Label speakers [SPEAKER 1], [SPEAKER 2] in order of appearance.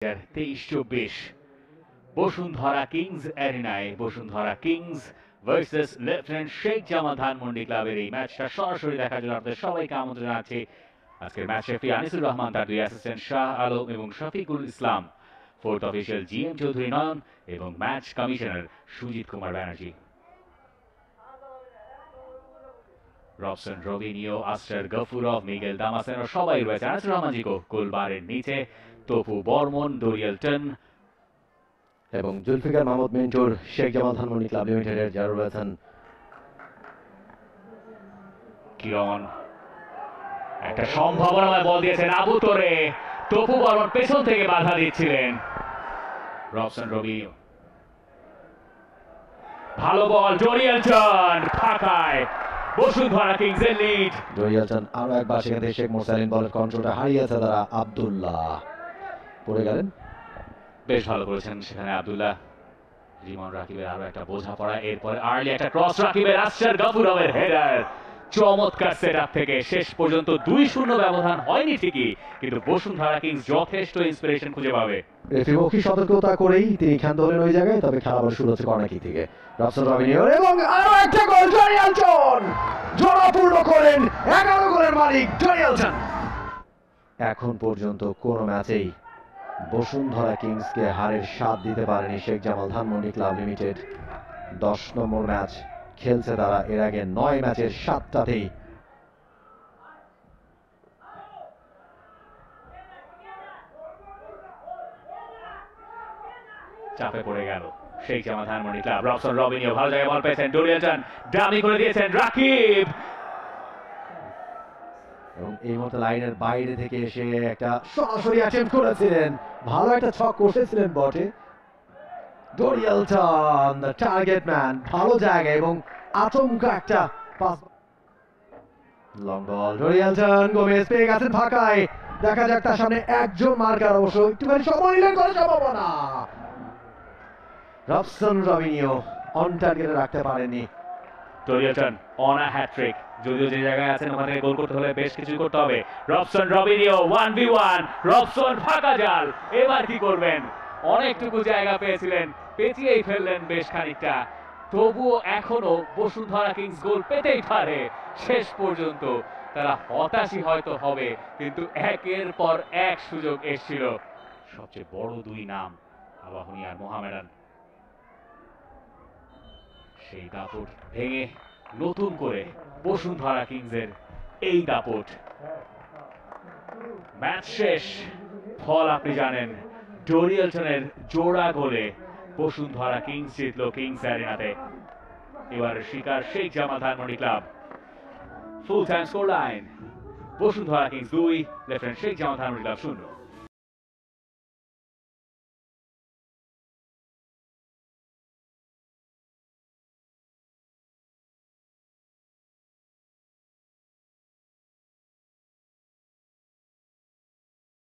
[SPEAKER 1] 23-24 Bashundhara Kings অ্যারিনায় Bashundhara Kings versus lieutenant Sheikh Jamal Dhanmondi ক্লাবের এই ম্যাচটা সরাসরি দেখার জন্য আপনাদের সবাইকে আমন্ত্রণ জানাচ্ছি। আজকের ম্যাচ রেফারি আনিসুর রহমান, তার দুই অ্যাসিস্ট্যান্ট শাহ আলম এবং Shafiqul Islam, fourth official GM Chowdhury Nayan এবং match commissioner Sujit Kumar Banerjee. Robson Robinho, Aster Gafurov, Miguel Damasceno সবাই রয়েছে আনিসুর রহমানজি গোলবারের নিচে। তপু বর্মন, ডোরিয়েলটন
[SPEAKER 2] এবং জুলফিকার মাহমুদ মিন্টুর শেখ জামাল ধানমন্ডি ক্লাব লিমিটেডের যারা রয়েছেন।
[SPEAKER 1] কিরণ একটা সম্ভাবনাময় বল দিয়েছেন আবু তোরে, তপু বর্মন পেছন থেকে বাধা দিচ্ছিলেন। রবসন রবিনিও, ভালো বল, ডোরিয়েলটন ফাঁকায়, বসুন্ধরা কিংস এর লিড।
[SPEAKER 2] ডোরিয়েলটন আরো একবার সেখান থেকে শেখ মোরসালিন বলের কন্ট্রোলটা হারিয়েছে তারা। আব্দুল্লাহ পড়ে গেলেন,
[SPEAKER 1] বেশ ভালো করেছেন সেখানে আব্দুল্লাহ। রিমন রাকিবের আরো একটা বোঝাপড়া, এরপরে আর্লি একটা ক্রস, রাকিবের আস্টার গফুরভের হেডার। চমৎকার সেটআপ থেকে শেষ পর্যন্ত 2-0 ব্যবধান হয়নি ঠিকই, কিন্তু বসুন্ধরা কিংস যথেষ্ট ইন্সপিরেশন খুঁজে পাবে।
[SPEAKER 2] রেফারি সতর্কতা করেই তিনি ক্ষান্ত হলেন ওই জায়গায়, তবে খেলা আবার শুরু হচ্ছে কর্নার কিক থেকে। রবসন রবিনিও এবং আরো একটা গোল, ডোরিয়েলটন জোড়া পূর্ণ করেন 11 গোলের মালিক ডোরিয়েলটন। এখন পর্যন্ত কোনো ম্যাচেই বসুন্ধরা কিংসকে হারের স্বাদ দিতে পারেনি শেখ জামাল ধানমন্ডি ক্লাব লিমিটেড। 10 নম্বর ম্যাচ খেলছে তারা, এর আগে 9 ম্যাচের 7টাতেই
[SPEAKER 1] চাপে পড়ে গেল শেখ জামাল ধানমন্ডি ক্লাব। রবসন রবিনিও ভালো জায়গায় বল পেয়েছেন, ডোরিয়েলটন ডামি করে দিয়েছেন রাকিব,
[SPEAKER 2] এবং এই মতো লাইনের বাইরে থেকে এসে একটা সরাসরি অ্যাটেম্প্ট করেছিলেন, ভালো একটা ছক কষেছিলেন বটে। ডোরিয়েলটন দ্য টার্গেট ম্যান, ভালো জায়গা এবং আচমকা একটা পাস। লং বল, ডোরিয়েলটন গোমেজ পেয়ে গেছেন ফাঁকায়, দেখা যাক তার সামনে একজন মার্কার, অবশ্য একটুখানি সময় নিলেন করার সম্ভাবনা। রবসন রবিনিও অন টার্গেটে রাখতে পারেননি।
[SPEAKER 1] ডোরিয়েলটন অন আ হ্যাট্রিক, যদিও যে জায়গায় আছেন ওখানে গোল করতে হলে বেশ কিছু করতে হবে। রবসন রবিনিও 1v1, রবসন ফাঁকা জাল, এবার কি করবেন? অনেকটুকু জায়গা পেয়েছিলেন, পেঁচিয়েই ফেললেন বেশ খানিকটা। তবুও এখনো বসুন্ধরা কিংস গোল পেতেই পারে। শেষ পর্যন্ত তারা হতাশই হয়তো হবে, কিন্তু একের পর এক সুযোগ এসেছিল। সবচেয়ে বড় দুই নাম আবাহনী আর মোহামেডান, সেই দাপট ভেঙে নতুন করে বসুন্ধরা কিংসের এই দাপট। ম্যাচ শেষ, ফল আপনি জানেন। ডোরিয়েলটনের জোড়া গোলে বসুন্ধরা কিংস জিতল কিংস অ্যারিনাতে। এবার শিকার Sheikh Jamal Dhanmondi club. Full time score line, Bashundhara Kings 2, lieutenant Sheikh Jamal Dhanmondi club 0।